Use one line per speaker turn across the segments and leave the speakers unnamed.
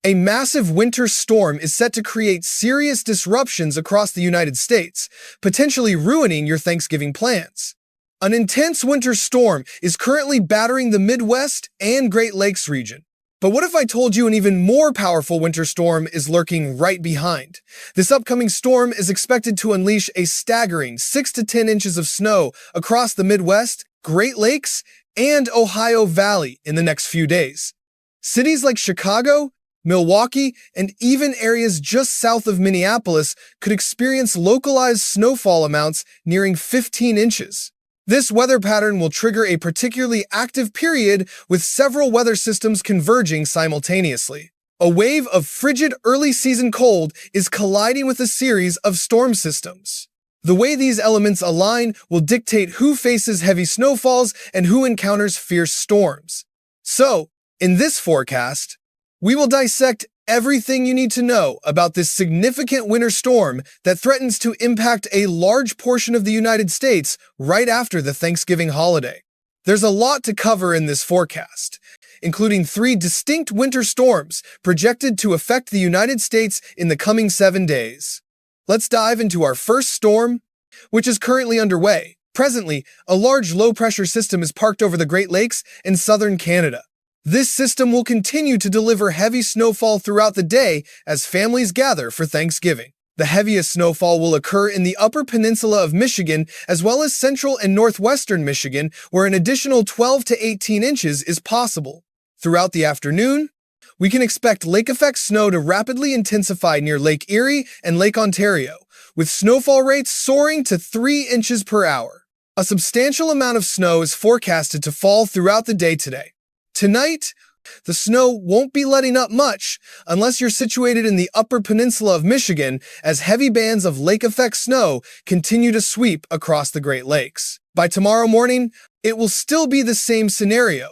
A massive winter storm is set to create serious disruptions across the United States, potentially ruining your Thanksgiving plans. An intense winter storm is currently battering the Midwest and Great Lakes region. But what if I told you an even more powerful winter storm is lurking right behind? This upcoming storm is expected to unleash a staggering 6 to 10 inches of snow across the Midwest, Great Lakes, and Ohio Valley in the next few days. Cities like Chicago, Milwaukee, and even areas just south of Minneapolis could experience localized snowfall amounts nearing 15 inches. This weather pattern will trigger a particularly active period with several weather systems converging simultaneously. A wave of frigid early-season cold is colliding with a series of storm systems. The way these elements align will dictate who faces heavy snowfalls and who encounters fierce storms. So, in this forecast, we will dissect everything you need to know about this significant winter storm that threatens to impact a large portion of the United States right after the Thanksgiving holiday. There's a lot to cover in this forecast, including 3 distinct winter storms projected to affect the United States in the coming 7 days. Let's dive into our first storm, which is currently underway. Presently, a large low-pressure system is parked over the Great Lakes in southern Canada. This system will continue to deliver heavy snowfall throughout the day as families gather for Thanksgiving. The heaviest snowfall will occur in the Upper Peninsula of Michigan as well as central and northwestern Michigan, where an additional 12 to 18 inches is possible. Throughout the afternoon, we can expect lake-effect snow to rapidly intensify near Lake Erie and Lake Ontario, with snowfall rates soaring to 3 inches per hour. A substantial amount of snow is forecasted to fall throughout the day today. Tonight, the snow won't be letting up much unless you're situated in the Upper Peninsula of Michigan, as heavy bands of lake-effect snow continue to sweep across the Great Lakes. By tomorrow morning, it will still be the same scenario,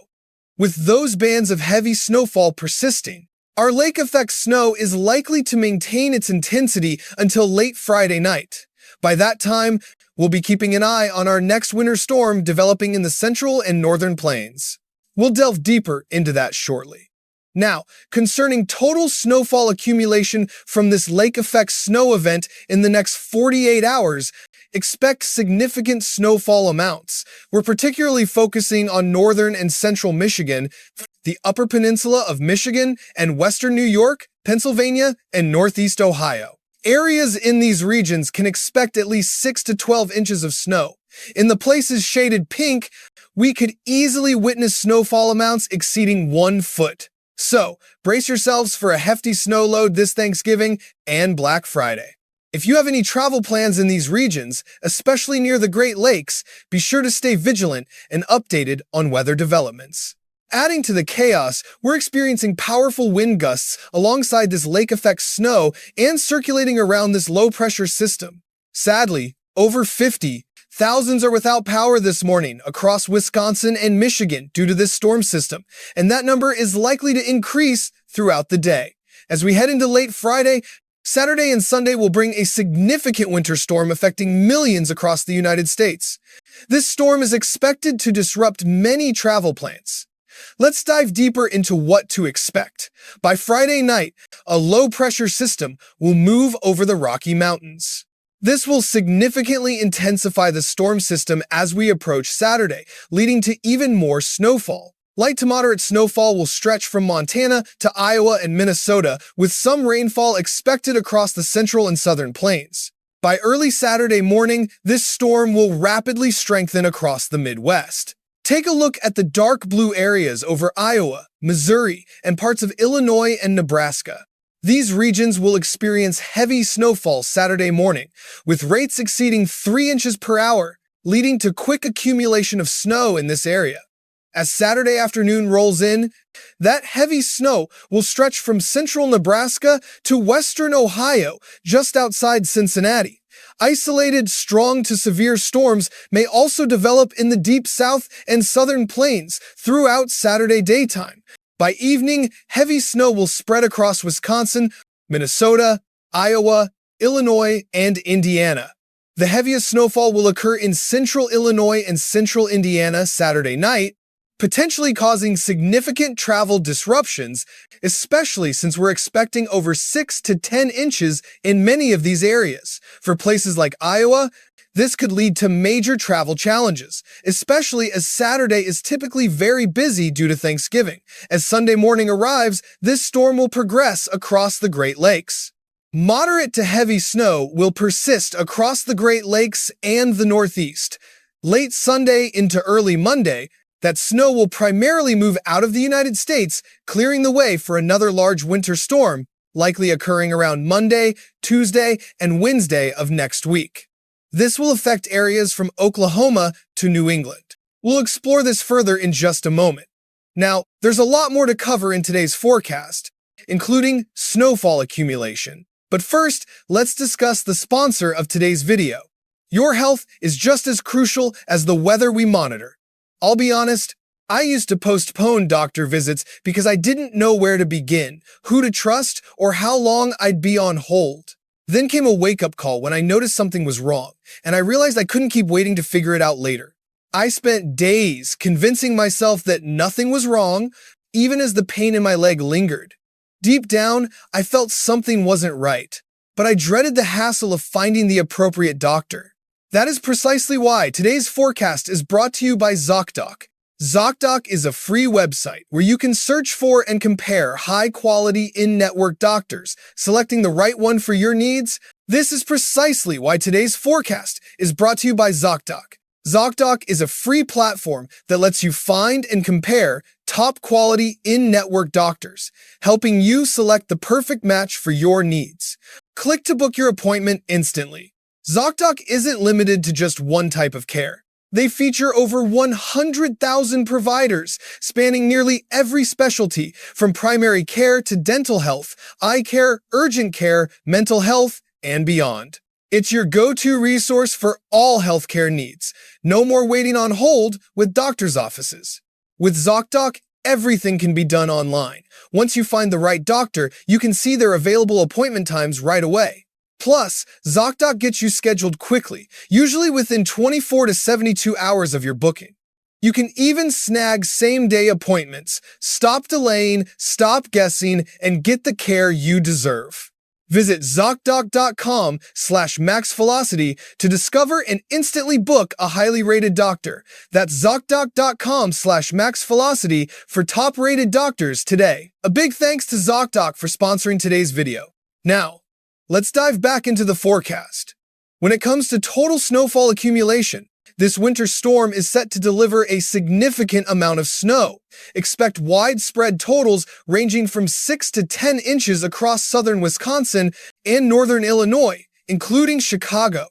with those bands of heavy snowfall persisting. Our lake-effect snow is likely to maintain its intensity until late Friday night. By that time, we'll be keeping an eye on our next winter storm developing in the central and northern plains. We'll delve deeper into that shortly. Now, concerning total snowfall accumulation from this lake-effect snow event in the next 48 hours, expect significant snowfall amounts. We're particularly focusing on northern and central Michigan, the Upper Peninsula of Michigan, and western New York, Pennsylvania, and northeast Ohio. Areas in these regions can expect at least 6 to 12 inches of snow. In the places shaded pink, we could easily witness snowfall amounts exceeding 1 foot. So, brace yourselves for a hefty snow load this Thanksgiving and Black Friday. If you have any travel plans in these regions, especially near the Great Lakes, be sure to stay vigilant and updated on weather developments. Adding to the chaos, we're experiencing powerful wind gusts alongside this lake-effect snow and circulating around this low-pressure system. Sadly, over 50,000 are without power this morning across Wisconsin and Michigan due to this storm system, and that number is likely to increase throughout the day. As we head into late Friday, Saturday and Sunday will bring a significant winter storm affecting millions across the United States. This storm is expected to disrupt many travel plans. Let's dive deeper into what to expect. By Friday night, a low-pressure system will move over the Rocky Mountains. This will significantly intensify the storm system as we approach Saturday, leading to even more snowfall. Light to moderate snowfall will stretch from Montana to Iowa and Minnesota, with some rainfall expected across the central and southern plains. By early Saturday morning, this storm will rapidly strengthen across the Midwest. Take a look at the dark blue areas over Iowa, Missouri, and parts of Illinois and Nebraska. These regions will experience heavy snowfall Saturday morning, with rates exceeding 3 inches per hour, leading to quick accumulation of snow in this area. As Saturday afternoon rolls in, that heavy snow will stretch from central Nebraska to western Ohio, just outside Cincinnati. Isolated strong to severe storms may also develop in the deep south and southern plains throughout Saturday daytime. By evening, heavy snow will spread across Wisconsin, Minnesota, Iowa, Illinois, and Indiana. The heaviest snowfall will occur in central Illinois and central Indiana Saturday night, potentially causing significant travel disruptions, especially since we're expecting over 6 to 10 inches in many of these areas. For places like Iowa, this could lead to major travel challenges, especially as Saturday is typically very busy due to Thanksgiving. As Sunday morning arrives, this storm will progress across the Great Lakes. Moderate to heavy snow will persist across the Great Lakes and the Northeast. Late Sunday into early Monday, that snow will primarily move out of the United States, clearing the way for another large winter storm, likely occurring around Monday, Tuesday, and Wednesday of next week. This will affect areas from Oklahoma to New England. We'll explore this further in just a moment. Now, there's a lot more to cover in today's forecast, including snowfall accumulation. But first, let's discuss the sponsor of today's video. Your health is just as crucial as the weather we monitor. I'll be honest, I used to postpone doctor visits because I didn't know where to begin, who to trust, or how long I'd be on hold. Then came a wake-up call when I noticed something was wrong, and I realized I couldn't keep waiting to figure it out later. I spent days convincing myself that nothing was wrong, even as the pain in my leg lingered. Deep down, I felt something wasn't right, but I dreaded the hassle of finding the appropriate doctor. That is precisely why today's forecast is brought to you by ZocDoc. ZocDoc is a free website where you can search for and compare high-quality in-network doctors, selecting the right one for your needs. This is precisely why today's forecast is brought to you by ZocDoc. ZocDoc is a free platform that lets you find and compare top-quality in-network doctors, helping you select the perfect match for your needs. Click to book your appointment instantly. ZocDoc isn't limited to just one type of care. They feature over 100,000 providers spanning nearly every specialty, from primary care to dental health, eye care, urgent care, mental health, and beyond. It's your go-to resource for all healthcare needs. No more waiting on hold with doctor's offices. With ZocDoc, everything can be done online. Once you find the right doctor, you can see their available appointment times right away. Plus, ZocDoc gets you scheduled quickly, usually within 24 to 72 hours of your booking. You can even snag same-day appointments, stop delaying, stop guessing, and get the care you deserve. Visit ZocDoc.com/maxvelocity to discover and instantly book a highly rated doctor. That's ZocDoc.com/maxvelocity for top-rated doctors today. A big thanks to ZocDoc for sponsoring today's video. Now, let's dive back into the forecast. When it comes to total snowfall accumulation, this winter storm is set to deliver a significant amount of snow. Expect widespread totals ranging from 6 to 10 inches across southern Wisconsin and northern Illinois, including Chicago.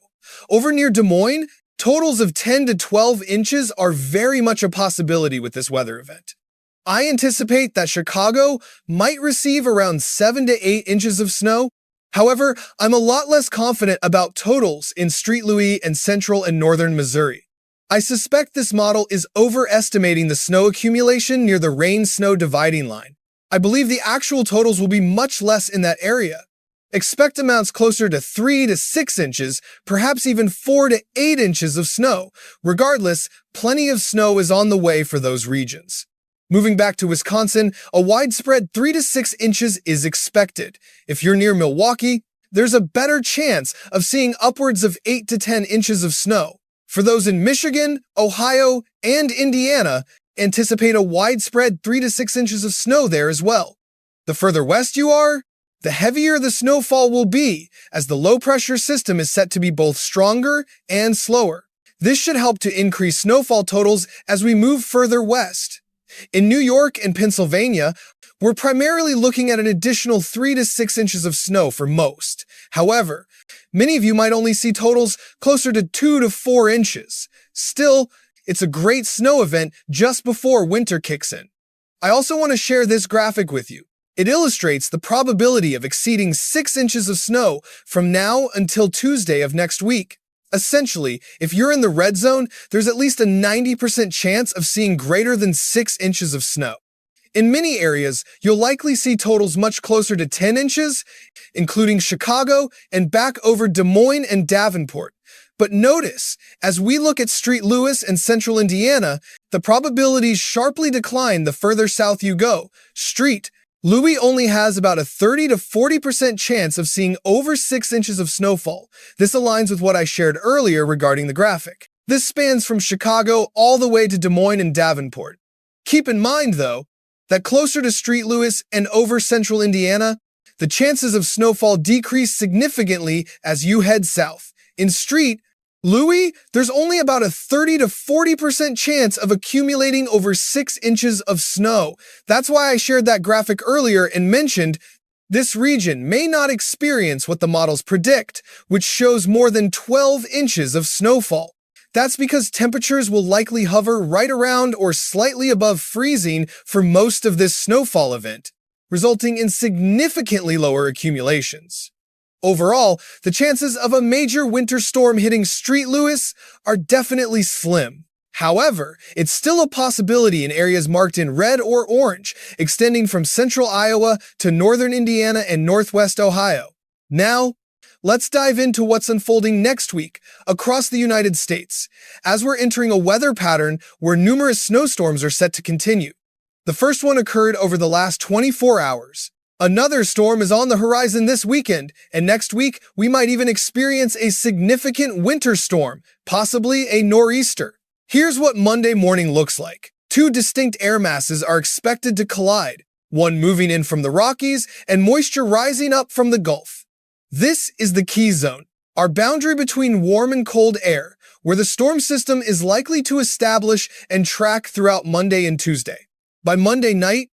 Over near Des Moines, totals of 10 to 12 inches are very much a possibility with this weather event. I anticipate that Chicago might receive around 7 to 8 inches of snow. However, I'm a lot less confident about totals in St. Louis and central and northern Missouri. I suspect this model is overestimating the snow accumulation near the rain-snow dividing line. I believe the actual totals will be much less in that area. Expect amounts closer to 3 to 6 inches, perhaps even 4 to 8 inches of snow. Regardless, plenty of snow is on the way for those regions. Moving back to Wisconsin, a widespread 3 to 6 inches is expected. If you're near Milwaukee, there's a better chance of seeing upwards of 8 to 10 inches of snow. For those in Michigan, Ohio, and Indiana, anticipate a widespread 3 to 6 inches of snow there as well. The further west you are, the heavier the snowfall will be, as the low-pressure system is set to be both stronger and slower. This should help to increase snowfall totals as we move further west. In New York and Pennsylvania, we're primarily looking at an additional 3 to 6 inches of snow for most. However, many of you might only see totals closer to 2 to 4 inches. Still, it's a great snow event just before winter kicks in. I also want to share this graphic with you. It illustrates the probability of exceeding 6 inches of snow from now until Tuesday of next week. Essentially, if you're in the red zone, there's at least a 90% chance of seeing greater than 6 inches of snow. In many areas, you'll likely see totals much closer to 10 inches, including Chicago and back over Des Moines and Davenport. But notice, as we look at St. Louis and central Indiana, the probabilities sharply decline the further south you go. St. Louis only has about a 30 to 40% chance of seeing over 6 inches of snowfall. This aligns with what I shared earlier regarding the graphic. This spans from Chicago all the way to Des Moines and Davenport. Keep in mind, though, that closer to St. Louis and over central Indiana, the chances of snowfall decrease significantly as you head south. In St. Louis, there's only about a 30 to 40% chance of accumulating over 6 inches of snow. That's why I shared that graphic earlier and mentioned this region may not experience what the models predict, which shows more than 12 inches of snowfall. That's because temperatures will likely hover right around or slightly above freezing for most of this snowfall event, resulting in significantly lower accumulations. Overall, the chances of a major winter storm hitting St. Louis are definitely slim. However, it's still a possibility in areas marked in red or orange, extending from central Iowa to northern Indiana and northwest Ohio. Now, let's dive into what's unfolding next week across the United States, as we're entering a weather pattern where numerous snowstorms are set to continue. The first one occurred over the last 24 hours. Another storm is on the horizon this weekend, and next week we might even experience a significant winter storm, possibly a nor'easter. Here's what Monday morning looks like. 2 distinct air masses are expected to collide, one moving in from the Rockies and moisture rising up from the Gulf. This is the key zone, our boundary between warm and cold air, where the storm system is likely to establish and track throughout Monday and Tuesday. By Monday night,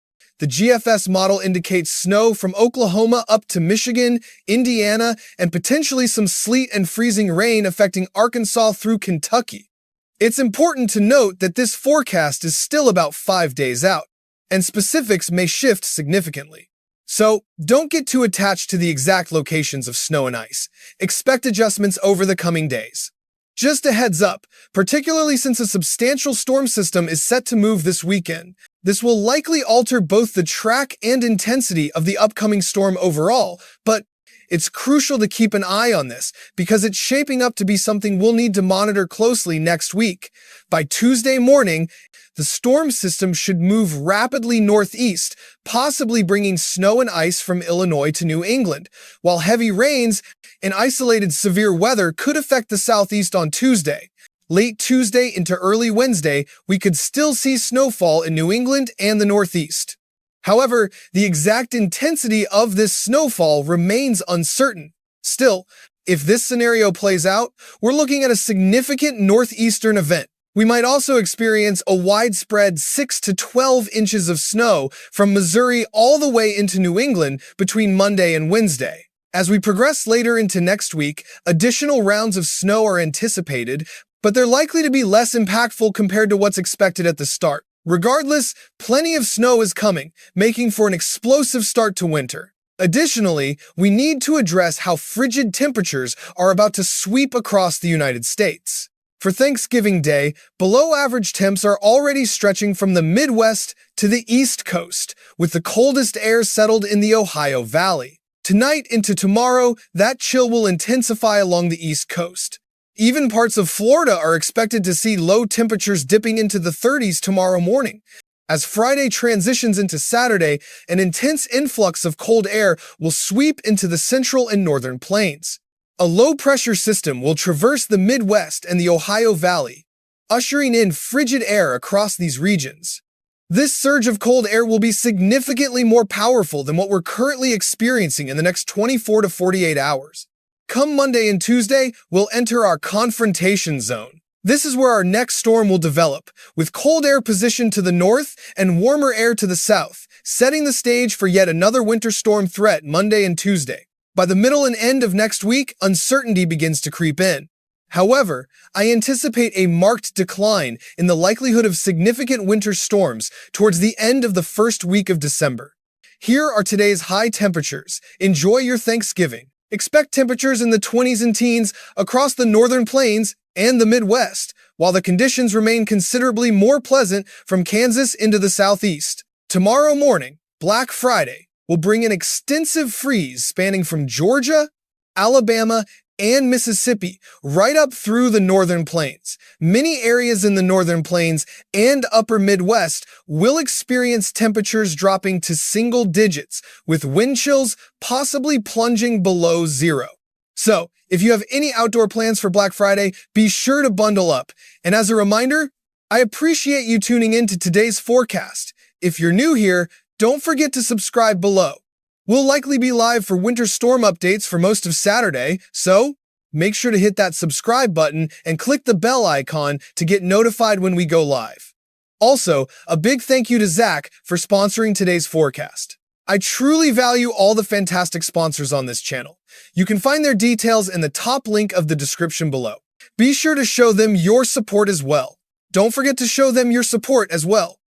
the GFS model indicates snow from Oklahoma up to Michigan, Indiana, and potentially some sleet and freezing rain affecting Arkansas through Kentucky. It's important to note that this forecast is still about 5 days out, and specifics may shift significantly. So, don't get too attached to the exact locations of snow and ice. Expect adjustments over the coming days. Just a heads up, particularly since a substantial storm system is set to move this weekend, this will likely alter both the track and intensity of the upcoming storm overall, but it's crucial to keep an eye on this because it's shaping up to be something we'll need to monitor closely next week. By Tuesday morning, the storm system should move rapidly northeast, possibly bringing snow and ice from Illinois to New England, while heavy rains and isolated severe weather could affect the southeast on Tuesday. Late Tuesday into early Wednesday, we could still see snowfall in New England and the Northeast. However, the exact intensity of this snowfall remains uncertain. Still, if this scenario plays out, we're looking at a significant northeastern event. We might also experience a widespread 6 to 12 inches of snow from Missouri all the way into New England between Monday and Wednesday. As we progress later into next week, additional rounds of snow are anticipated, but they're likely to be less impactful compared to what's expected at the start. Regardless, plenty of snow is coming, making for an explosive start to winter. Additionally, we need to address how frigid temperatures are about to sweep across the United States. For Thanksgiving Day, below-average temps are already stretching from the Midwest to the East Coast, with the coldest air settled in the Ohio Valley. Tonight into tomorrow, that chill will intensify along the East Coast. Even parts of Florida are expected to see low temperatures dipping into the 30s tomorrow morning. As Friday transitions into Saturday, an intense influx of cold air will sweep into the central and northern plains. A low-pressure system will traverse the Midwest and the Ohio Valley, ushering in frigid air across these regions. This surge of cold air will be significantly more powerful than what we're currently experiencing in the next 24 to 48 hours. Come Monday and Tuesday, we'll enter our confrontation zone. This is where our next storm will develop, with cold air positioned to the north and warmer air to the south, setting the stage for yet another winter storm threat Monday and Tuesday. By the middle and end of next week, uncertainty begins to creep in. However, I anticipate a marked decline in the likelihood of significant winter storms towards the end of the first week of December. Here are today's high temperatures. Enjoy your Thanksgiving. Expect temperatures in the 20s and teens across the northern plains and the Midwest, while the conditions remain considerably more pleasant from Kansas into the southeast. Tomorrow morning, Black Friday, will bring an extensive freeze spanning from Georgia, Alabama, and Mississippi, right up through the northern plains. Many areas in the northern plains and upper Midwest will experience temperatures dropping to single digits, with wind chills possibly plunging below zero. So, if you have any outdoor plans for Black Friday, be sure to bundle up. And as a reminder, I appreciate you tuning in to today's forecast. If you're new here, don't forget to subscribe below. We'll likely be live for winter storm updates for most of Saturday, so make sure to hit that subscribe button and click the bell icon to get notified when we go live. Also, a big thank you to Zach for sponsoring today's forecast. I truly value all the fantastic sponsors on this channel. You can find their details in the top link of the description below. Be sure to show them your support as well. Don't forget to show them your support as well.